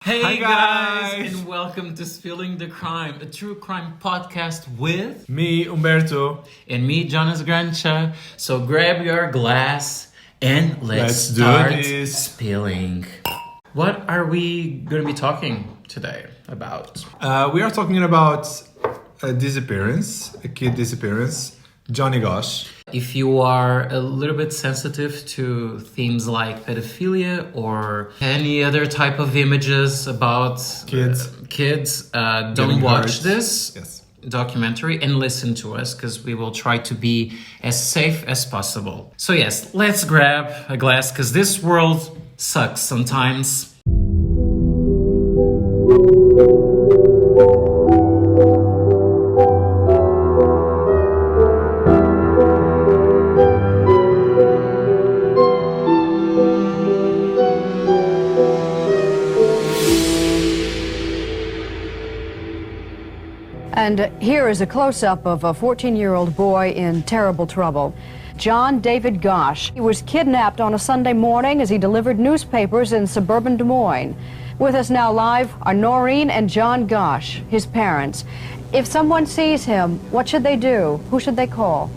Hey Hi guys, guys, and welcome to Spilling the Crime, a true crime podcast with me, Umberto. and me, Jonas Grancha. So grab your glass and let's Let's do start this. spilling. What are we going to be talking today about? We are talking about a disappearance, a kid disappearance, Johnny Gosch. If you are a little bit sensitive to themes like pedophilia or any other type of images about Kids. don't Getting watch hurt. this Yes. documentary and listen to us because we will try to be as safe as possible. So yes, let's grab a glass because this world sucks sometimes. And here is a close-up of a 14-year-old boy in terrible trouble. John David Gosch. He was kidnapped on a Sunday morning as he delivered newspapers in suburban Des Moines. With us now live are Noreen and John Gosch, his parents. If someone sees him, what should they do? Who should they call?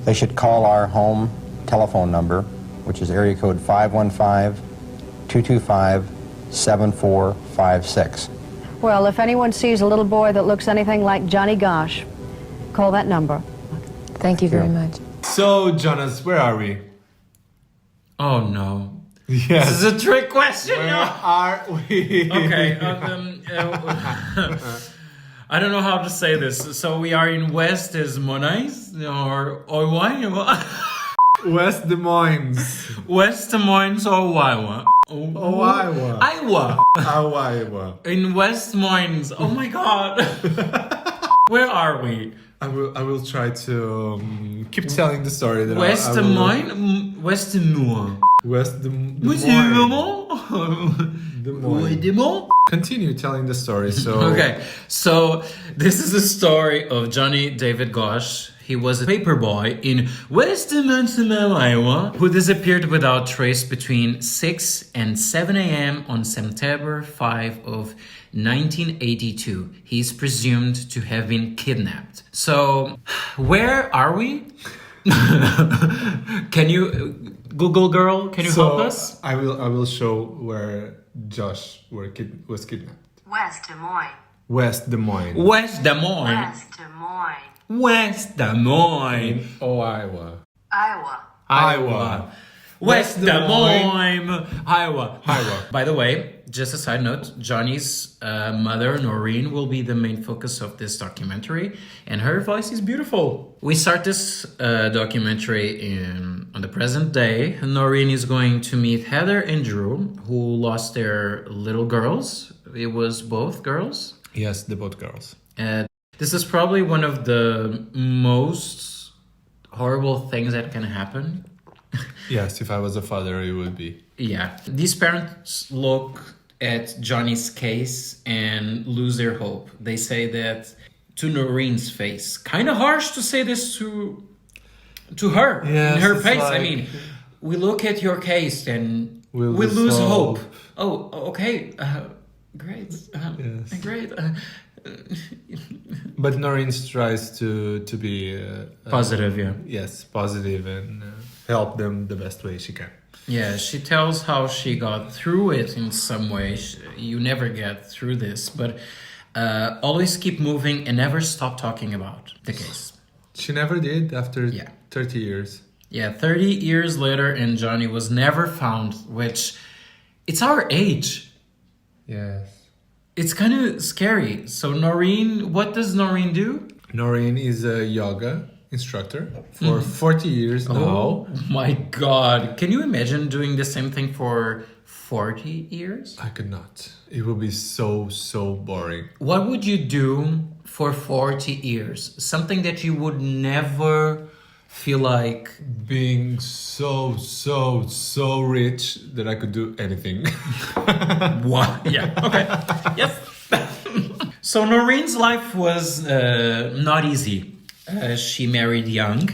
They should call our home telephone number, which is area code 515-225-7456. Well, if anyone sees a little boy that looks anything like Johnny Gosch, call that number. Thank you very much. So, Jonas, where are we? Oh no. Yes. This is a trick question. Where No. are we? Okay. I don't know how to say this. So we are in West Des Moines or Iowa. West Des Moines. West Des Moines or Iowa. Iowa. Iowa. Iowa. In West Des Moines. Oh my God. Where are we? I will try to keep telling the story. That West I Des will- Moines. West Des Moines. West Des West Des Moines. Moines. Des Moines. Des Moines. Continue telling the story. So Okay, so this is the story of Johnny David Gosch. He was a paperboy in West Des Moines, Iowa, who disappeared without trace between 6 and 7 a.m. on September 5 of 1982. He's presumed to have been kidnapped. So, where are we? Can you, Google girl, can you help us? I will show where Josh was kidnapped. West Des Moines. West Des Moines. West Des Moines. West Des Moines. West Des Moines. Iowa. Iowa. Iowa. West Des Moines, Iowa. Iowa. By the way, just a side note, Johnny's mother, Noreen, will be the main focus of this documentary, and her voice is beautiful. We start this documentary on the present day. Noreen is going to meet Heather and Drew, who lost their little girls. It was both girls. Yes, the both girls. This is probably one of the most horrible things that can happen. Yes, if I was a father, it would be. Yeah. These parents look at Johnny's case and lose their hope. They say that to Noreen's face. Kind of harsh to say this to her. Yes, in her it's face. I like- mean, we look at your case and We'll we lose lose hope. hope. Oh, okay. Great. Yes. Great. But Noreen tries to be Positive, yeah. Yes, positive and help them the best way she can. Yeah, she tells how she got through it in some way. You never get through this, but always keep moving and never stop talking about the case. She never did after Yeah. 30 years. Yeah, 30 years later, and Johnny was never found, which it's our age. Yes. It's kind of scary. So Noreen, what does Noreen do? Noreen is a yoga instructor for 40 years now. Oh my God. Can you imagine doing the same thing for 40 years? I could not. It would be so boring. What would you do for 40 years? Something that you would never feel like... Being so rich that I could do anything. What? Yeah, okay. Yes. So Noreen's life was not easy. She married young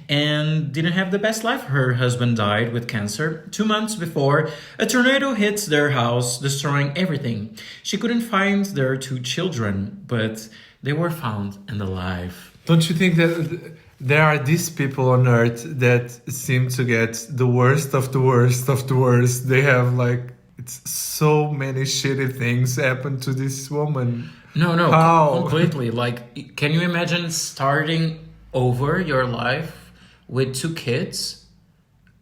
and didn't have the best life. Her husband died with cancer 2 months before a tornado hits their house, destroying everything. She couldn't find their 2 children, but they were found and alive. Don't you think that there are these people on earth that seem to get the worst of the worst of the worst? They have like, it's so many shitty things happen to this woman. No, How? completely. Like, can you imagine starting over your life with 2 kids,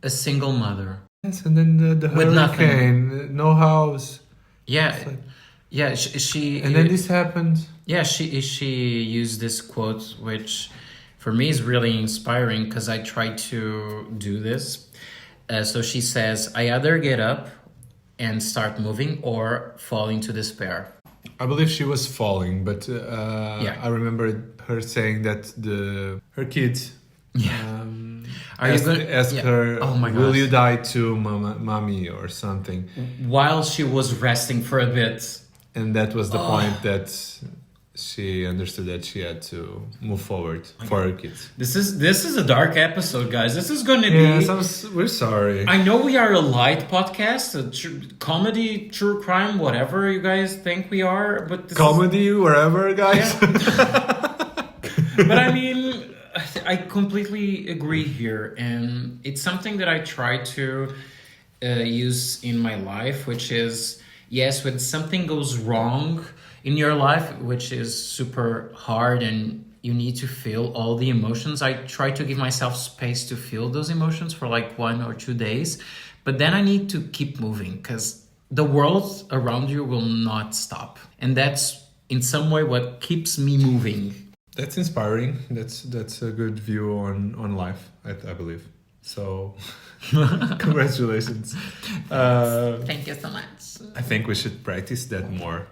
a single mother? Yes, and then the With hurricane, no house. Yeah, yeah. She And then this happened. Yeah, she used this quote, which for me is really inspiring because I try to do this. So she says, "I either get up and start moving or fall into despair." I believe she was falling, but Yeah. I remember her saying that her kids Are you asked, gonna- asked yeah. her, Oh my will gosh. you die too, mommy, or something. While she was resting for a bit. And that was the point that she understood that she had to move forward for her kids. This is a dark episode, guys. This is going to Yes, be... we're sorry. I know we are a light podcast, comedy, true crime, whatever you guys think we are, but this Comedy, wherever, guys. But I mean, I completely agree here, and it's something that I try to use in my life, which is, yes, when something goes wrong in your life, which is super hard and you need to feel all the emotions, I try to give myself space to feel those emotions for like 1 or 2 days, but then I need to keep moving because the world around you will not stop, and that's in some way what keeps me moving. That's inspiring. That's a good view on life, I believe. So, congratulations. Thank you so much. I think we should practice that more.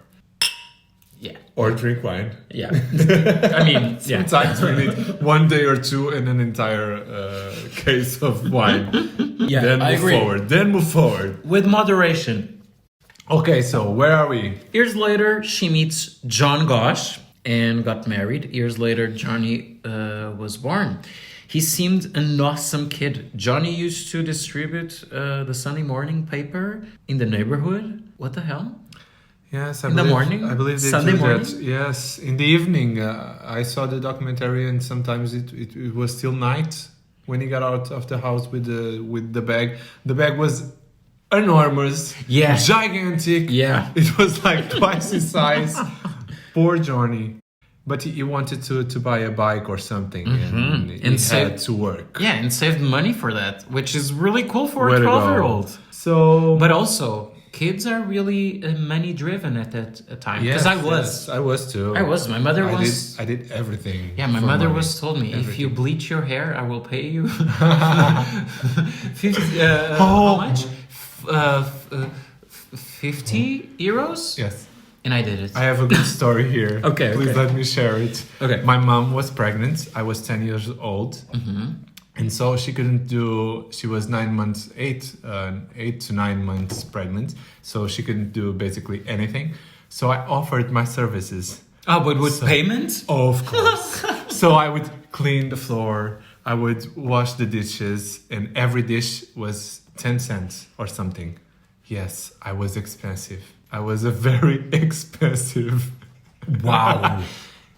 Yeah. Or drink wine. Yeah. I mean, yeah. Sometimes we need 1 day or 2 and an entire case of wine. Yeah, Then I move agree. forward. Then move forward. With moderation. Okay, so where are we? Years later, she meets John Gosch and got married. Years later, Johnny was born. He seemed an awesome kid. Johnny used to distribute the Sunday morning paper in the neighborhood. What the hell? Yes, In the morning? I believe they Sunday do morning? that. Yes, in the evening. I saw the documentary, and sometimes it was still night when he got out of the house with the bag. The bag was enormous, Yeah. gigantic. Yeah. It was like twice his size. Poor Johnny. But he wanted to buy a bike or something, and he And had save- to work. Yeah, and saved money for that, which is really cool for Way a to go. 12-year-old. So, But also, kids are really money driven at that time. yes, Because I was. yes, I was too. I was. My mother I was. did everything. Yeah, my for mother money. was told me, if Everything. you bleach your hair, I will pay you. 50, How much? 50 euros? Yes. And I did it. I have a good story here. Okay, Please okay. let me share it. Okay. My mom was pregnant. I was 10 years old. Mm-hmm. And so she couldn't do, she was 9 months, 8 to 9 months pregnant. So she couldn't do basically anything. So I offered my services. Oh, but with payment? Of course. So I would clean the floor. I would wash the dishes. And every dish was 10 cents or something. Yes, I was expensive. I was a very expensive. Wow.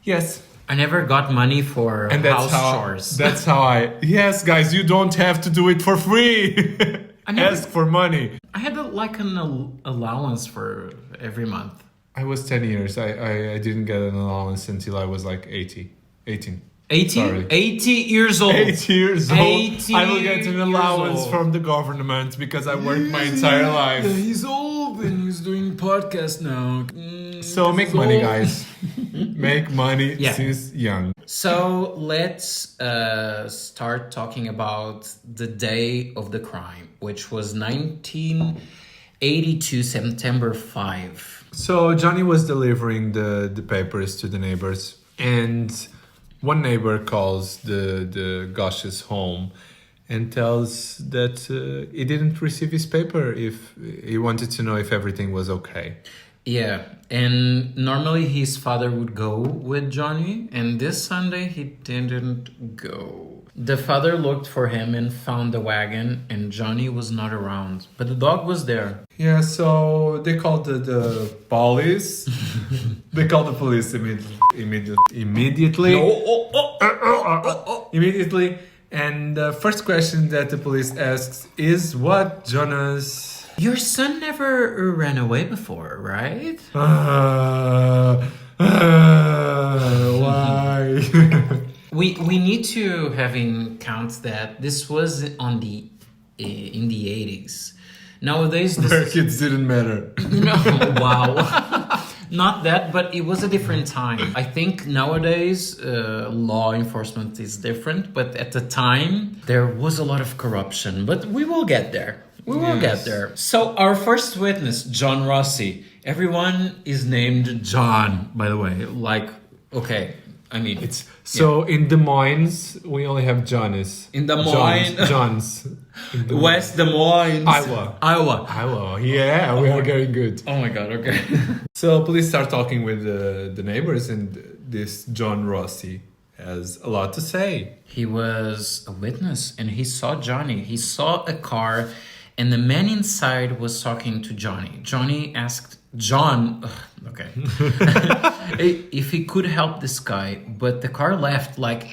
Yes. I never got money for And that's house chores. That's how I. Yes, guys, you don't have to do it for free. I never- Ask for money. I had an allowance for every month. I was 10 years. I didn't get an allowance until I was like 18. 80? Sorry. 80 years old. 8 years old. 80 I will get an years allowance old. from the government because I worked my entire life. He's old and he's doing podcast now. So make money, guys. Make money Yeah. since young. So let's start talking about the day of the crime, which was 1982, September 5. So Johnny was delivering the papers to the neighbors, and one neighbor calls the Gosch's home and tells that he didn't receive his paper. If he wanted to know if everything was okay. Yeah, and normally his father would go with Johnny, and this Sunday he didn't go. The father looked for him and found the wagon, and Johnny was not around. But the dog was there. Yeah, so they called the police. They called the police immediately. Immediately. And the first question that the police asks is, what, Jonas? Your son never ran away before, right? Why? We need to have in count that this was in the 80s. Nowadays, Where kids didn't matter. No, wow. Not that, but it was a different time. I think nowadays law enforcement is different, but at the time there was a lot of corruption. But we will get there. We will get there. So our first witness, John Rossi. Everyone is named John, by the way. Like, okay, I mean, It's so in Des Moines we only have Jonas. In Des Moines. Johns. In Des Moines. West Des Moines, Iowa. Iowa. Yeah, we are getting good. Oh my God. Okay. So police start talking with the neighbors, and this John Rossi has a lot to say. He was a witness and he saw Johnny. He saw a car and the man inside was talking to Johnny. Johnny asked John, okay, if he could help this guy, but the car left like,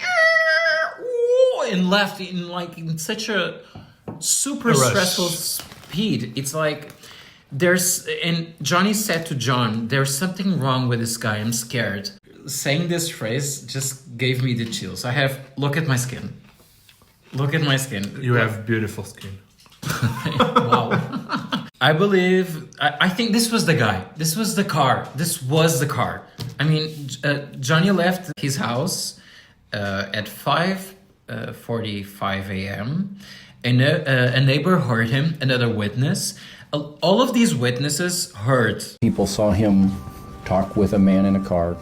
and left in such a super stressful speed. It's like, and Johnny said to John, there's something wrong with this guy, I'm scared. Saying this phrase just gave me the chills. Look at my skin. Look at my skin. You have beautiful skin. Wow. I think this was the guy. This was the car. This was the car. I mean, Johnny left his house at 5:45 a.m. And a neighbor heard him, another witness. All of these witnesses heard. People saw him talk with a man in a car.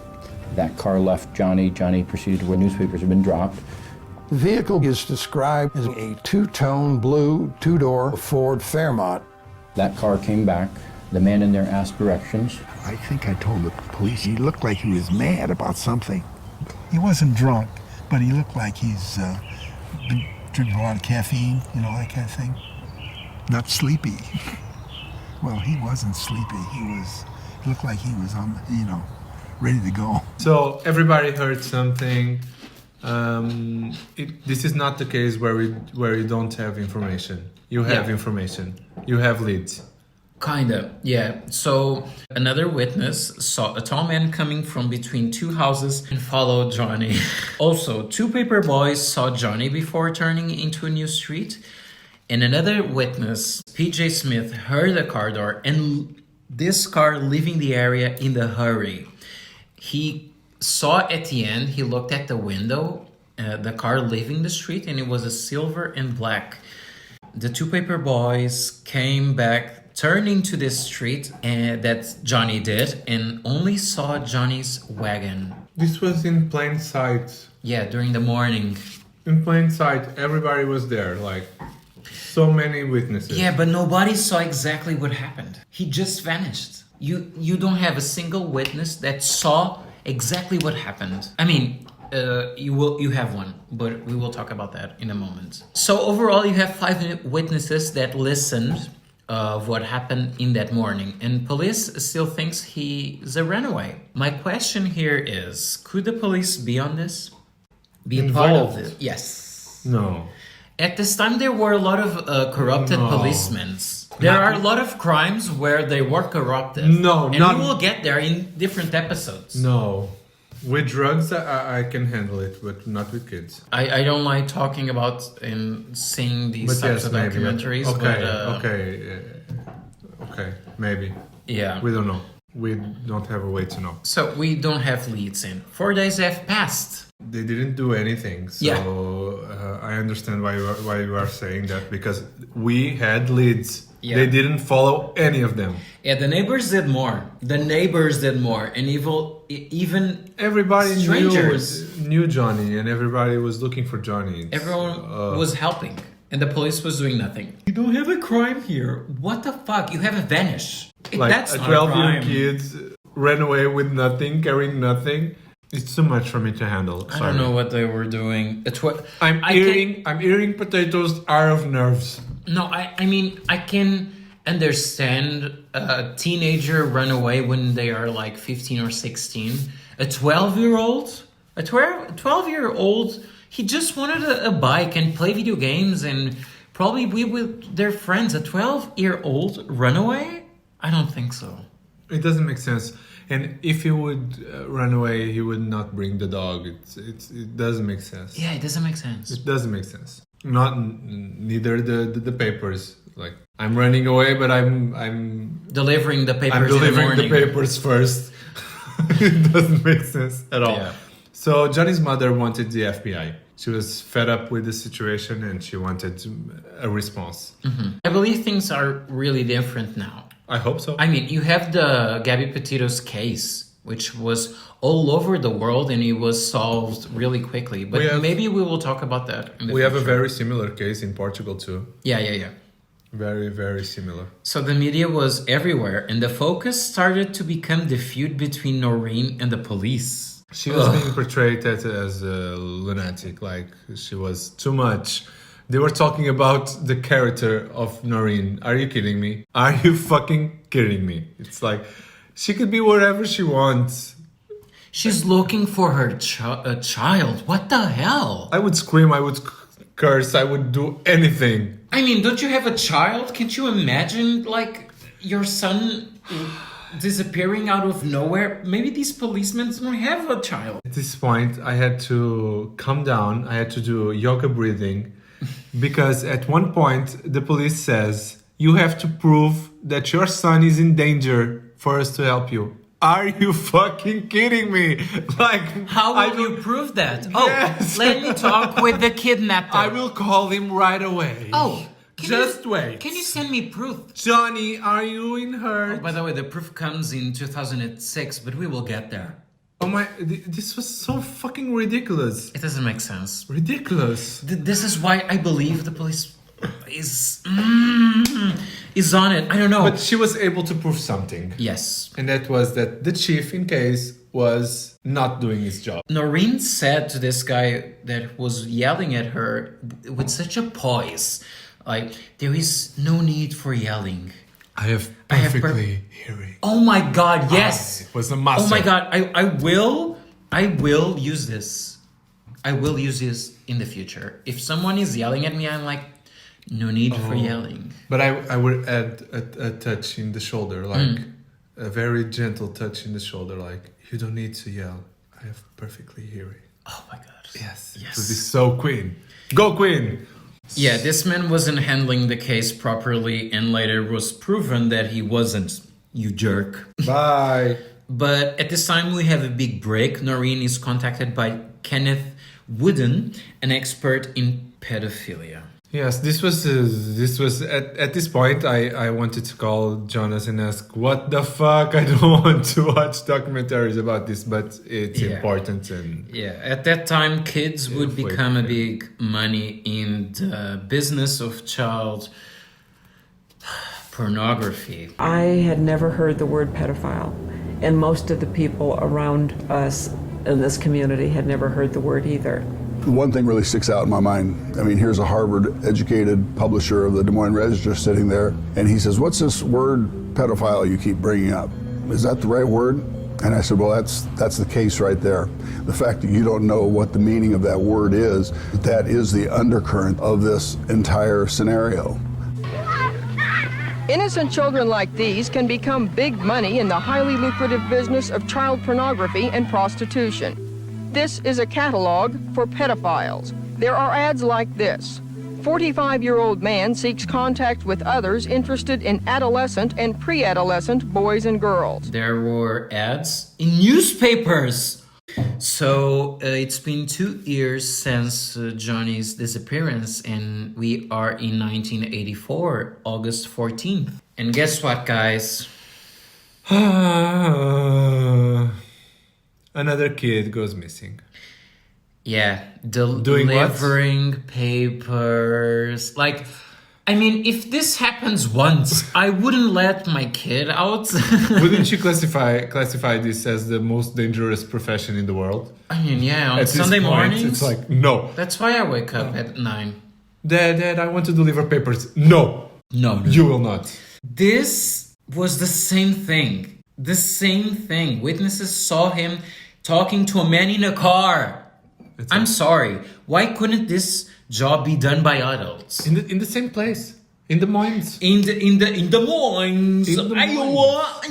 That car left Johnny. Johnny proceeded to where newspapers had been dropped. The vehicle is described as a two-tone blue two-door Ford Fairmont. That car came back. The man in there asked directions. I think I told the police he looked like he was mad about something. He wasn't drunk, but he looked like he's been drinking a lot of caffeine, you know, that kind of thing. Not sleepy. Well, he wasn't sleepy. He looked like he was on, ready to go. So everybody heard something. This is not the case where you don't have information. You have information. You have leads. Kinda, yeah. So another witness saw a tall man coming from between two houses and followed Johnny. Also, two paper boys saw Johnny before turning into a new street. And another witness, PJ Smith, heard a car door and this car leaving the area in a hurry. He saw at the end, he looked at the window, the car leaving the street, and it was a silver and black. The two paper boys came back, turning to this street that Johnny did, and only saw Johnny's wagon. This was in plain sight. Yeah, during the morning. In plain sight, everybody was there, like so many witnesses. Yeah, but nobody saw exactly what happened. He just vanished. You don't have a single witness that saw exactly what happened. I mean, you have one, but we will talk about that in a moment. So overall, you have 5 witnesses that listened of what happened in that morning, and police still thinks he's a runaway. My question here is, could the police be on this? Be Involved? part of this? Yes. No. At this time, there were a lot of corrupted policemen. There are a lot of crimes where they were corrupted. No, and not... we will get there in different episodes. No. With drugs, I can handle it, but not with kids. I don't like talking about and seeing these types of documentaries. Okay, but, okay, maybe. Yeah. We don't know. We don't have a way to know. So we don't have leads in. 4 days have passed. They didn't do anything, so I understand why you are saying that, because we had leads. Yeah. They didn't follow any of them. Yeah, the neighbors did more. And even everybody strangers knew Johnny, and everybody was looking for Johnny. Everyone was helping, and the police was doing nothing. You don't have a crime here. What the fuck? You have a vanish. Like That's a not 12-year crime. kid ran away with nothing, carrying nothing. It's too much for me to handle. I don't know what they were doing. I'm eating potatoes out of nerves. No, I mean, I can understand a teenager run away when they are like 15 or 16. A 12-year-old, he just wanted a bike and play video games and probably be with their friends. A 12-year-old run away? I don't think so. It doesn't make sense. And if he would run away, he would not bring the dog. It doesn't make sense. Yeah, it doesn't make sense. It doesn't make sense. Neither the papers. Like, I'm running away, but I'm delivering the papers. I'm delivering in the morning. the papers first. It doesn't make sense at all. Yeah. So Johnny's mother wanted the FBI. She was fed up with the situation and she wanted a response. Mm-hmm. I believe things are really different now. I hope so. I mean, you have the Gabby Petito's case, which was all over the world and it was solved really quickly. But maybe we will talk about that in the We have a future. very similar case in Portugal too. Yeah. Very, very similar. So the media was everywhere and the focus started to become the feud between Noreen and the police. She was being portrayed as a lunatic, like she was too much. They were talking about the character of Noreen. Are you kidding me? Are you fucking kidding me? It's like, she could be wherever she wants. She's looking for her child. What the hell? I would scream, I would curse, I would do anything. I mean, don't you have a child? Can't you imagine, like, your son disappearing out of nowhere? Maybe these policemen don't have a child. At this point, I had to calm down. I had to do yoga breathing. Because at one point, the police says, you have to prove that your son is in danger for us to help you. Are you fucking kidding me? Like, how will you prove that? Yes. Oh, let me talk with the kidnapper. I will call him right away. Oh, just wait. Can you send me proof? Johnny, are you in hurt? Oh, by the way, the proof comes in 2006, but we will get there. Oh my, this was so fucking ridiculous. It doesn't make sense. Ridiculous. This is why I believe the police is on it. I don't know. But she was able to prove something. Yes. And that was that the chief in case was not doing his job. Noreen said to this guy that was yelling at her with such a poise, like, there is no need for yelling. I have perfectly hearing. Oh my God, yes. It was a master. Oh my God, I will use this. I will use this in the future. If someone is yelling at me, I'm like, no need for yelling. But I would add a touch in the shoulder, like a very gentle touch in the shoulder, like, you don't need to yell. I have perfectly hearing. Oh my God. Yes. It would be so Queen. Go Queen! Yeah, this man wasn't handling the case properly and later was proven that he wasn't. You jerk. Bye. But at this time we have a big break. Noreen is contacted by Kenneth Wooden, an expert in pedophilia. Yes, this was at this point I wanted to call Jonas and ask, what the fuck? I don't want to watch documentaries about this, but it's important. And at that time kids would become a big money in the business of child pornography. I had never heard the word pedophile, and most of the people around us in this community had never heard the word either. One thing really sticks out in my mind. I mean, here's a Harvard-educated publisher of the Des Moines Register sitting there, and he says, what's this word pedophile you keep bringing up? Is that the right word? And I said, well, that's the case right there. The fact that you don't know what the meaning of that word is, that is the undercurrent of this entire scenario. Innocent children like these can become big money in the highly lucrative business of child pornography and prostitution. This is a catalog for pedophiles. There are ads like this. 45-year-old man seeks contact with others interested in adolescent and pre-adolescent boys and girls. There were ads in newspapers. So it's been 2 years since Johnny's disappearance, and we are in 1984, August 14th. And guess what, guys? Another kid goes missing. Yeah, delivering papers. Like, I mean, if this happens once, I wouldn't let my kid out. Wouldn't you classify this as the most dangerous profession in the world? I mean, yeah, on At this Sunday point, mornings. it's like, no. That's why I wake up at 9. Dad, I want to deliver papers. No. No. You will not. This was the same thing. The same thing. Witnesses saw him talking to a man in a car. I'm sorry. Why couldn't this job be done by adults? In the same place. In Des Moines. In Des Moines. Iowa.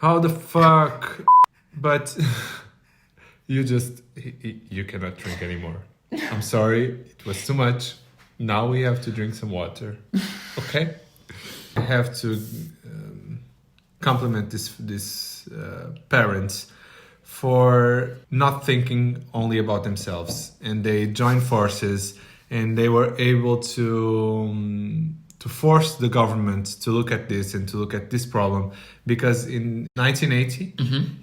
How the fuck? But you cannot drink anymore. I'm sorry. It was too much. Now we have to drink some water. Okay? I have to compliment this parents for not thinking only about themselves, and they joined forces, and they were able to force the government to look at this and to look at this problem, because in 1980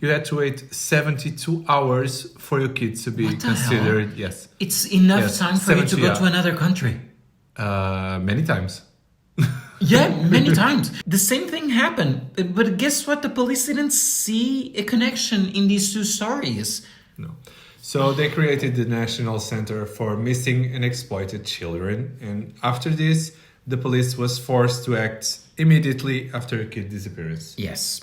you had to wait 72 hours for your kids to be considered. Hell? Yes, it's enough time for you to go to another country. Many times. Yeah, many times. The same thing happened. But guess what? The police didn't see a connection in these two stories. No. So they created the National Center for Missing and Exploited Children. And after this, the police was forced to act immediately after a kid disappearance. Yes.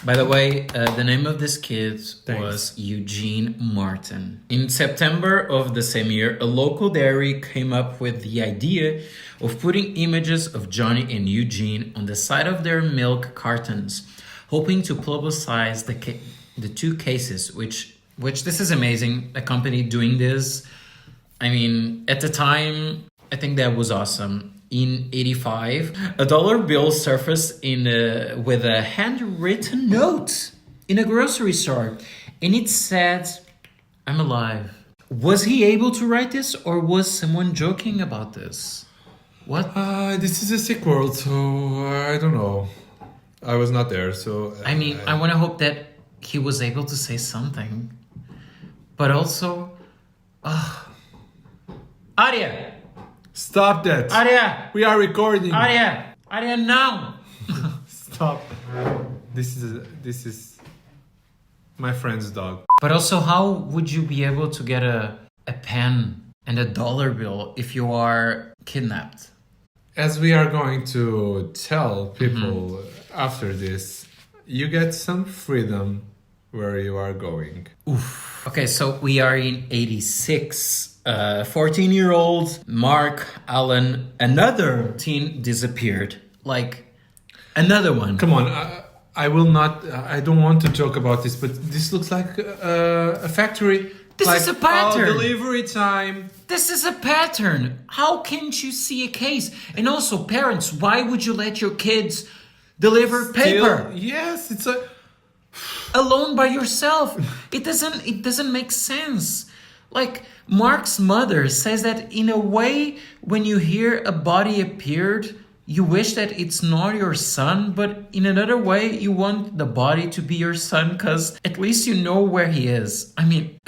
By the way, the name of this kid was Eugene Martin. In September of the same year, a local dairy came up with the idea of putting images of Johnny and Eugene on the side of their milk cartons, hoping to publicize the two cases, which this is amazing, a company doing this. I mean, at the time, I think that was awesome. In 1985, a dollar bill surfaced with a handwritten note in a grocery store, and it said, "I'm alive." Was he able to write this, or was someone joking about this? What? This is a sick world, so I don't know. I was not there, so... I mean, I want to hope that he was able to say something. But also... Arya! Stop that! Arya! We are recording! Arya! Arya, now! Stop. This is my friend's dog. But also, how would you be able to get a pen and a dollar bill if you are kidnapped? As we are going to tell people after this, you get some freedom where you are going. Oof. Okay, so we are in 86. 14-year-old Mark Allen, another teen disappeared. Like, another one. Come on, I will not, I don't want to joke about this, but this looks like a factory. This is a pattern. Delivery time. This is a pattern. How can't you see a case? And also, parents, why would you let your kids deliver paper? Yes, it's alone by yourself. It doesn't make sense. Like, Mark's mother says that in a way, when you hear a body appeared, you wish that it's not your son, but in another way, you want the body to be your son because at least you know where he is. I mean,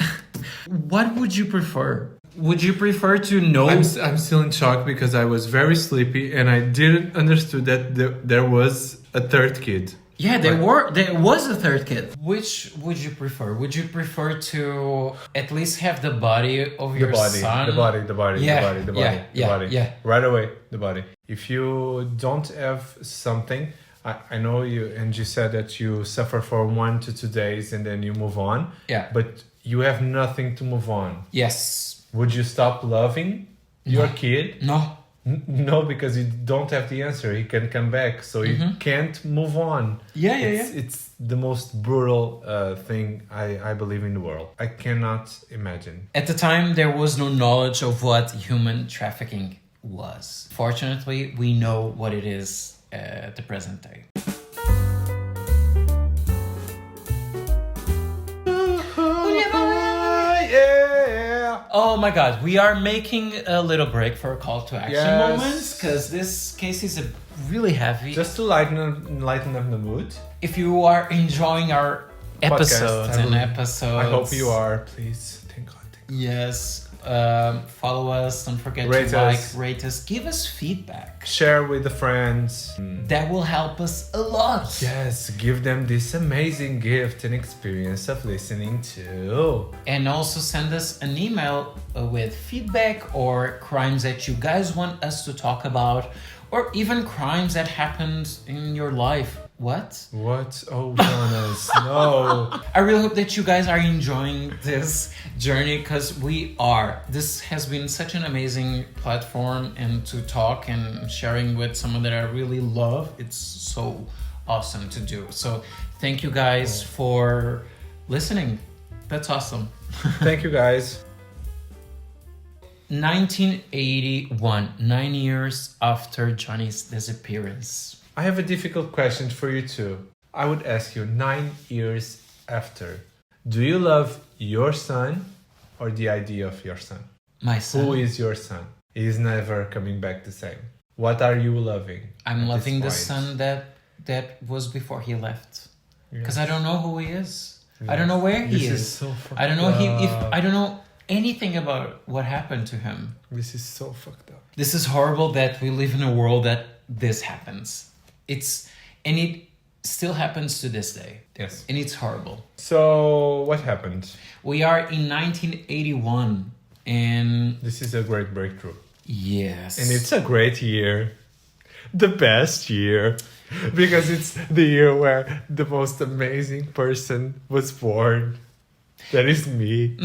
what would you prefer? Would you prefer to know? I'm still in shock because I was very sleepy and I didn't understand that there was a third kid. Yeah, there was a third kid. Which would you prefer? Would you prefer to at least have the body of your son? The body. Yeah. Right away, the body. If you don't have something, I know you, and you said that you suffer for 1 to 2 days and then you move on. Yeah. But you have nothing to move on. Yes. Would you stop loving your kid? No. No, because you don't have the answer. He can come back, so you can't move on. It's the most brutal thing I believe in the world. I cannot imagine. At the time, there was no knowledge of what human trafficking was. Fortunately, we know what it is at the present day. Oh my god, we are making a little break for call to action moments because this case is really heavy. Just to lighten up the mood. If you are enjoying our episodes I hope you are. Please, thank God. Yes. Follow us. Don't forget Rate to like, us. rate us, give us feedback. Share with the friends. That will help us a lot. Yes, give them this amazing gift and experience of listening to. And also send us an email with feedback or crimes that you guys want us to talk about, or even crimes that happened in your life. What? What? Oh, Jonas, no. I really hope that you guys are enjoying this journey, because we are. This has been such an amazing platform, and to talk and sharing with someone that I really love, it's so awesome to do. So thank you guys for listening. That's awesome. Thank you, guys. 1981, 9 years after Johnny's disappearance. I have a difficult question for you too. I would ask you, 9 years after, do you love your son or the idea of your son? My son. Who is your son? He's never coming back the same. What are you loving? I'm loving the point? son that was before he left. Yeah. Because I don't know who he is. I don't know where he This is. is so fucked I don't know if up. I don't know anything about what happened to him. This is so fucked up. This is horrible that we live in a world that this happens. It still happens to this day. Yes. And it's horrible. So, what happened? We are in 1981, and This is a great breakthrough. yes. And it's a great year. The best year. Because it's the year where the most amazing person was born. That is me.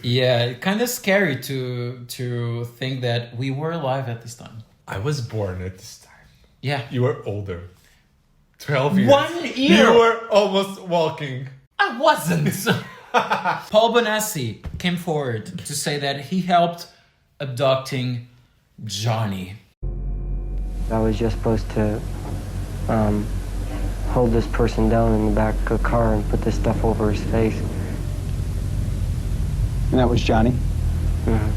Yeah, kind of scary to think that we were alive at this time. I was born at this time. Yeah. You were older. 12 years. 1 year. You were almost walking. I wasn't. Paul Bonassi came forward to say that he helped abducting Johnny. I was just supposed to hold this person down in the back of a car and put this stuff over his face. And that was Johnny? Mm-hmm.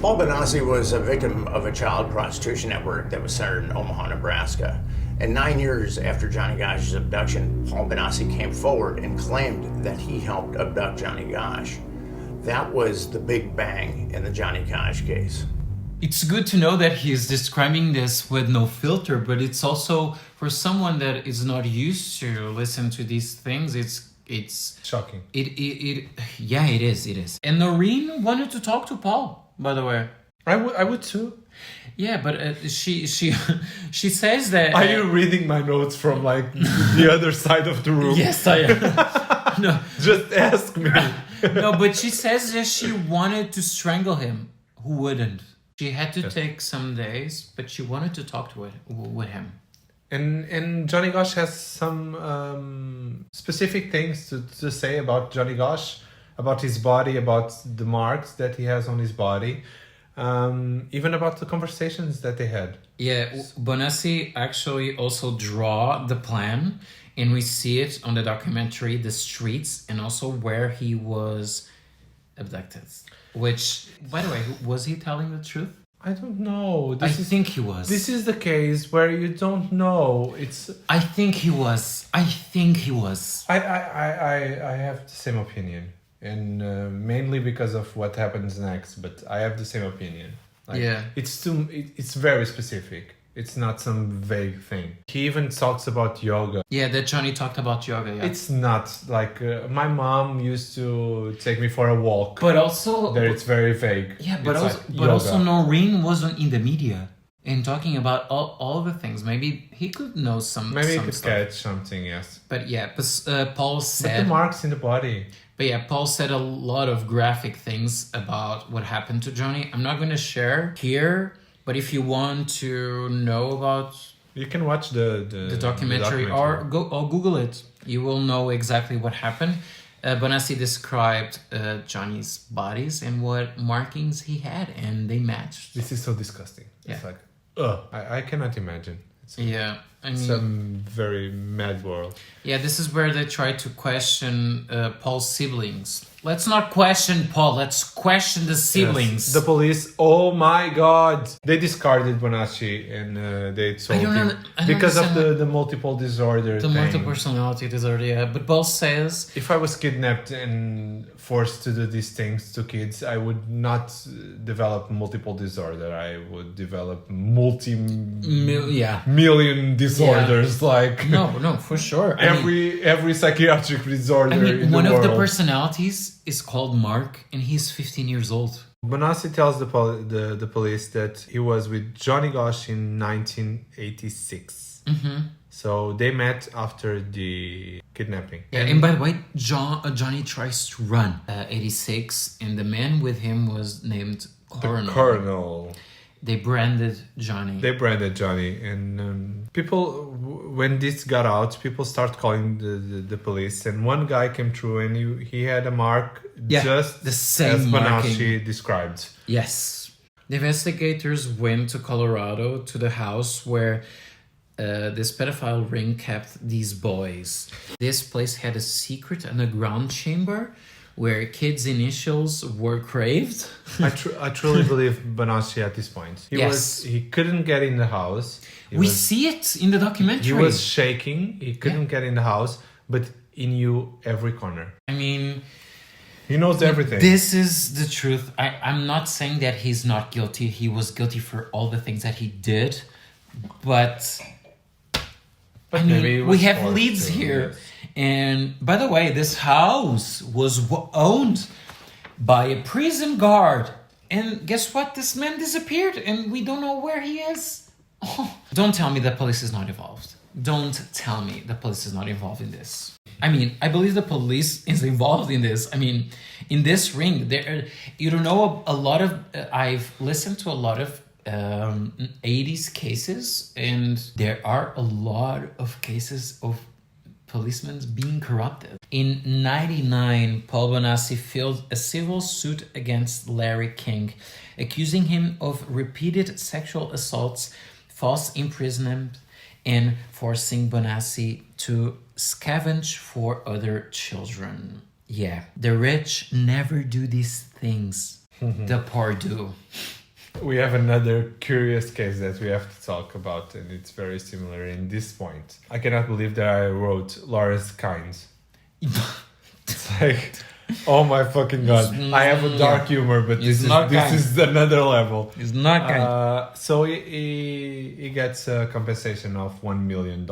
Paul Bonassi was a victim of a child prostitution network that was centered in Omaha, Nebraska. And 9 years after Johnny Gosch's abduction, Paul Bonassi came forward and claimed that he helped abduct Johnny Gosch. That was the big bang in the Johnny Gosch case. It's good to know that he's describing this with no filter, but it's also for someone that is not used to listen to these things, it's shocking. Yeah, it is. And Noreen wanted to talk to Paul, by the way. I would too. Yeah, but she says that. Are you reading my notes from like the other side of the room? Yes, I am. No, just ask me. No, but she says that she wanted to strangle him. Who wouldn't? She had to take some days, but she wanted to talk with him. And Johnny Gosch has some specific things to say about Johnny Gosch, about his body, about the marks that he has on his body, even about the conversations that they had. Yeah, Bonassi actually also draw the plan, and we see it on the documentary, the streets, and also where he was abducted. Which, by the way, was he telling the truth? I don't know. I think he was. This is the case where you don't know. I think he was. I have the same opinion, and mainly because of what happens next. But I have the same opinion. Yeah. It's very specific. It's not some vague thing. He even talks about yoga. Yeah, that Johnny talked about yoga. Yeah. It's not like my mom used to take me for a walk. But also, there it's very vague. Yeah, but it's also Noreen wasn't in the media and talking about all the things. Maybe he could know some. Maybe some he could stuff. catch something. Yes. But yeah, Paul said. But the marks in the body. But yeah, Paul said a lot of graphic things about what happened to Johnny. I'm not going to share here. But if you want to know about, you can watch the documentary or Google it. You will know exactly what happened. Bonassi described Johnny's bodies and what markings he had, and they matched. This is so disgusting. Yeah. It's like, I cannot imagine. Yeah, I mean, some very mad world. yeah, this is where they try to question Paul's siblings. Let's not question Paul. Let's question the siblings. Yes. The police, oh my God, they discarded Bonacci and they told him because of the multiple disorder. The multiple personality disorder, yeah. But Paul says, if I was kidnapped and forced to do these things to kids, I would not develop multiple disorder. I would develop million disorders. Like no, for sure. Every psychiatric disorder. I mean, in one the of the world. Personalities is called Mark, and he's 15 years old. Bonacci tells the police that he was with Johnny Gosch in 1986. Mm-hmm. So they met after the kidnapping. Yeah, and by the way, Johnny tries to run 86, and the man with him was named Colonel. They branded Johnny. And people, when this got out, people start calling the police. And one guy came through, and he had a mark just the same as marking. Bonacci described. Yes. The investigators went to Colorado to the house where this pedophile ring kept these boys. This place had a secret underground chamber where kids' initials were craved. I truly believe Bonacci at this point. He couldn't get in the house. We see it in the documentary. He was shaking. He couldn't get in the house, but he knew every corner. I mean, he knows everything. This is the truth. I'm not saying that he's not guilty. He was guilty for all the things that he did, but I mean, we have leads here. Yes. And by the way, this house was owned by a prison guard. And guess what? This man disappeared and we don't know where he is. Oh. Don't tell me the police is not involved. Don't tell me the police is not involved in this. I mean, I believe the police is involved in this. I mean, in this ring, you don't know a lot of... I've listened to a lot of 80s cases, and there are a lot of cases of policemen being corrupted. In 1999, Paul Bonacci filed a civil suit against Larry King, accusing him of repeated sexual assaults, false imprisonment, and forcing Bonacci to scavenge for other children. Yeah, the rich never do these things. The poor do. We have another curious case that we have to talk about, and it's very similar in this point. I cannot believe that I wrote Lawrence Kynes. It's like, oh my fucking God. I have a dark humor, but this is another level. It's not kind. So he gets a compensation of $1 million.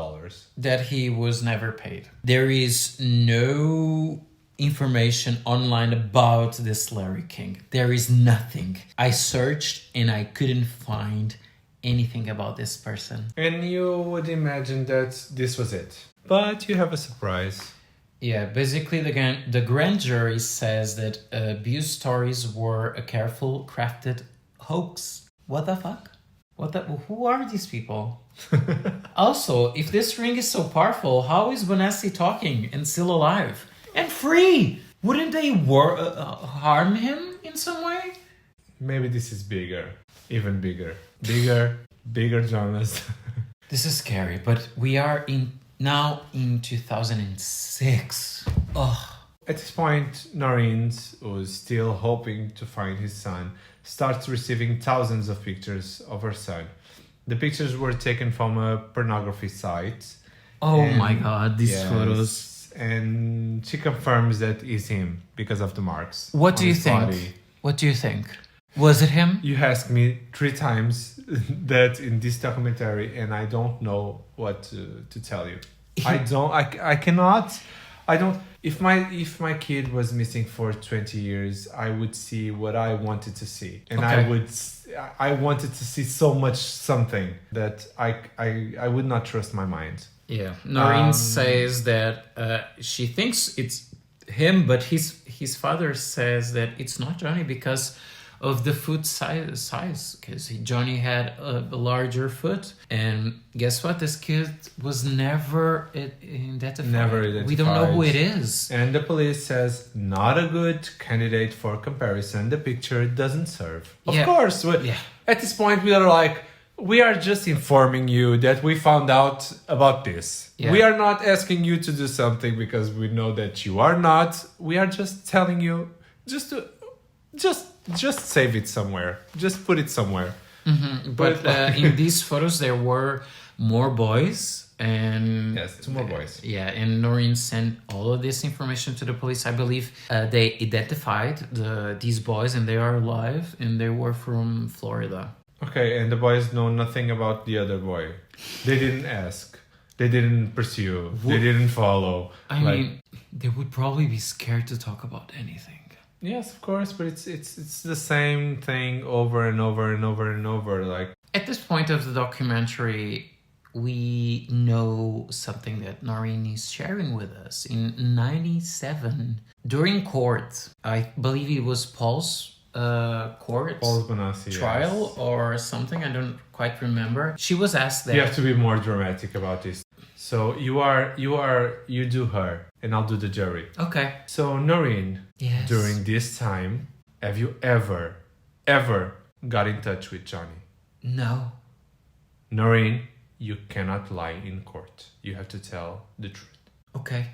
That he was never paid. There is no information online about this Larry King. There is nothing. I searched and I couldn't find anything about this person. And you would imagine that this was it. But you have a surprise. Yeah, basically the grand jury says that abuse stories were a careful crafted hoax. What the fuck? Who are these people? Also, if this ring is so powerful, how is Bonacci talking and still alive? And free! Wouldn't they harm him in some way? Maybe this is bigger. Even bigger. Bigger dramas. This is scary, but we are now in 2006. Ugh. At this point, Noreen, who's still hoping to find his son, starts receiving thousands of pictures of her son. The pictures were taken from a pornography site. Oh my God, these photos. And she confirms that it's him because of the marks. What do you think? Body. What do you think? Was it him? You asked me 3 times that in this documentary, and I don't know what to tell you. I cannot. If my kid was missing for 20 years, I would see what I wanted to see, and I wanted to see so much something that I would not trust my mind. Yeah, Noreen says that she thinks it's him, but his father says that it's not Johnny because of the foot size, because Johnny had a larger foot, and guess what? This kid was never identified. Never identified. We don't know who it is. And the police says not a good candidate for comparison. The picture doesn't serve. Of course, at this point we are like, We are just informing you that we found out about this. Yeah. We are not asking you to do something because we know that you are not. We are just telling you just save it somewhere. Just put it somewhere. Mm-hmm. But in these photos, there were more boys. And yes, 2 more boys. Yeah, and Noreen sent all of this information to the police. I believe they identified these boys, and they are alive, and they were from Florida. Okay, and the boys know nothing about the other boy. They didn't ask. They didn't pursue. They didn't follow. I mean, they would probably be scared to talk about anything. Yes, of course, but it's the same thing over and over and over and over. Like at this point of the documentary, we know something that Noreen is sharing with us. In 1997, during court, I believe it was Paul's court trial or something. I don't quite remember. She was asked that. You have to be more dramatic about this. So you do her, and I'll do the jury. Okay. So Noreen, yes. During this time, have you ever got in touch with Johnny? No. Noreen, you cannot lie in court. You have to tell the truth. Okay.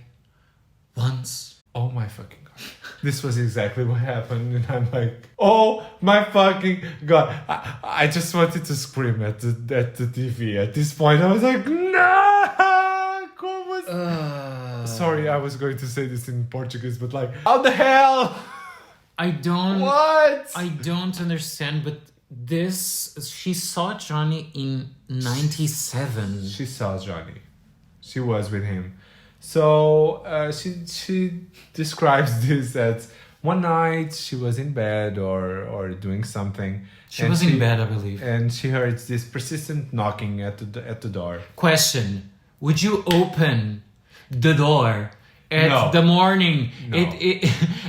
Once. Oh my fucking God. This was exactly what happened. And I'm like, oh my fucking God. I just wanted to scream at the TV. At this point, I was like, no! Sorry, I was going to say this in Portuguese, but like, how the hell? I don't understand, but she saw Johnny in 97. She saw Johnny. She was with him. So she describes this as one night she was in bed or doing something. She was in bed, I believe. And she heard this persistent knocking at the door. Question: would you open the door at the morning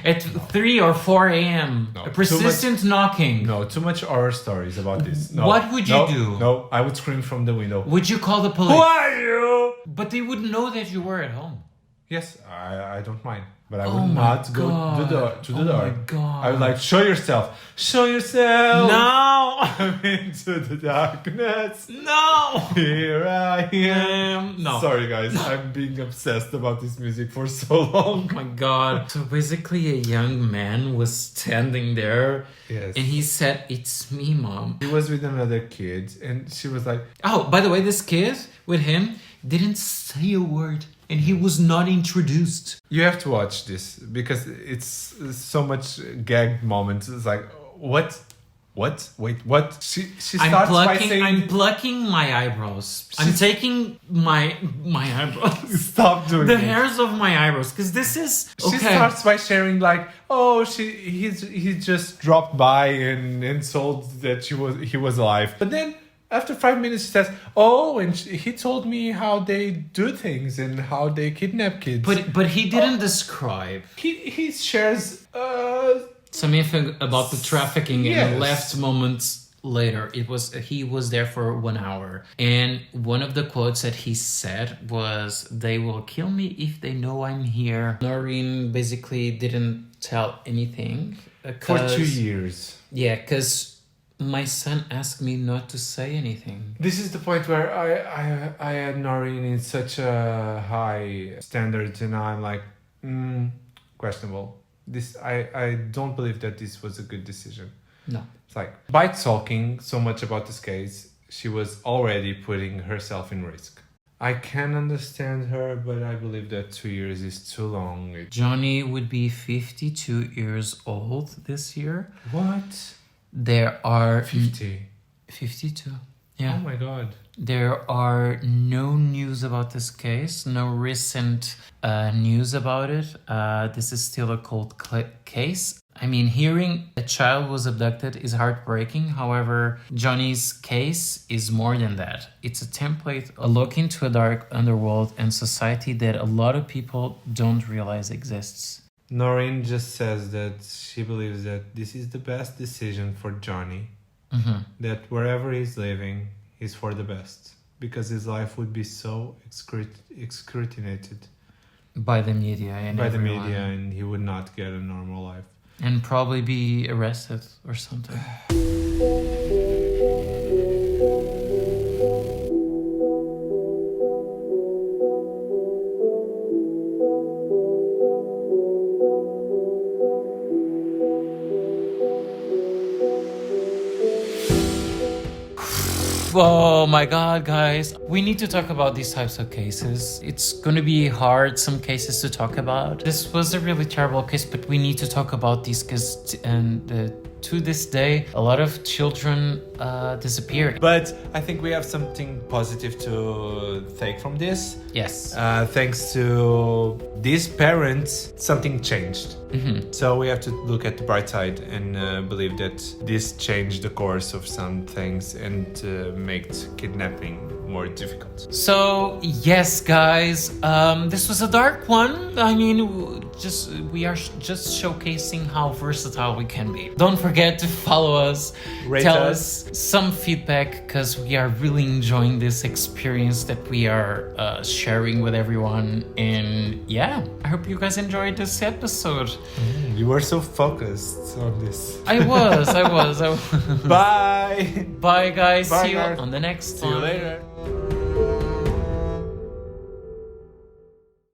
at 3 or 4 a.m. No. A persistent knocking? No, too much horror stories about this. No. What would you do? No, I would scream from the window. Would you call the police? Who are you? But they would know that you were at home. Yes, I don't mind. But I would not go to the door. Oh my God. I would like, show yourself. Show yourself. No. I'm into the darkness. No. Here I am. No. Sorry, guys. I'm being obsessed about this music for so long. Oh my God. So basically a young man was standing there. Yes. And he said, "It's me, Mom." He was with another kid. And she was like... Oh, by the way, this kid with him didn't say a word. And he was not introduced. You have to watch this because it's so much gagged moments. It's like, what? Wait, what? She starts by saying... I'm plucking my eyebrows. I'm taking my eyebrows. Stop doing the this. hairs of my eyebrows, because this is... Okay. She starts by sharing like, oh, he just dropped by and told that he was alive. But then... After 5 minutes, she says, "Oh, and he told me how they do things and how they kidnap kids." But he didn't describe. He shares some info about the trafficking yes. and left moments later. He was there for 1 hour, and one of the quotes that he said was, "They will kill me if they know I'm here." Noreen basically didn't tell anything for 2 years. Yeah, because. My son asked me not to say anything. This is the point where I had Noreen in such a high standards, and I'm like, questionable. I don't believe that this was a good decision. No. It's like, by talking so much about this case, she was already putting herself in risk. I can understand her, but I believe that 2 years is too long. Johnny would be 52 years old this year. What? There are... 50. 52. Yeah. Oh my God. There are no news about this case, no recent news about it. This is still a cold case. I mean, hearing a child was abducted is heartbreaking. However, Johnny's case is more than that. It's a template, a look into a dark underworld and society that a lot of people don't realize exists. Noreen just says that she believes that this is the best decision for Johnny. Mm-hmm. That wherever he's living is for the best. Because his life would be so scrutinized. By the media and By everyone. the media, and he would not get a normal life. And probably be arrested or something. Oh my god, guys. We need to talk about these types of cases. It's gonna be hard, some cases to talk about. This was a really terrible case, but we need to talk about these because to this day, a lot of children disappeared. But I think we have something positive to take from this. Yes. Thanks to these parents, something changed. So we have to look at the bright side and believe that this changed the course of some things and made kidnapping more difficult. So yes, guys, this was a dark one. I mean, we are just showcasing how versatile we can be. Don't forget to follow us, tell us some feedback, because we are really enjoying this experience that we are sharing with everyone. And yeah, I hope you guys enjoyed this episode. You were so focused on this. I was. Bye. Bye, guys. Bye, See you guys. on the next See one. you later.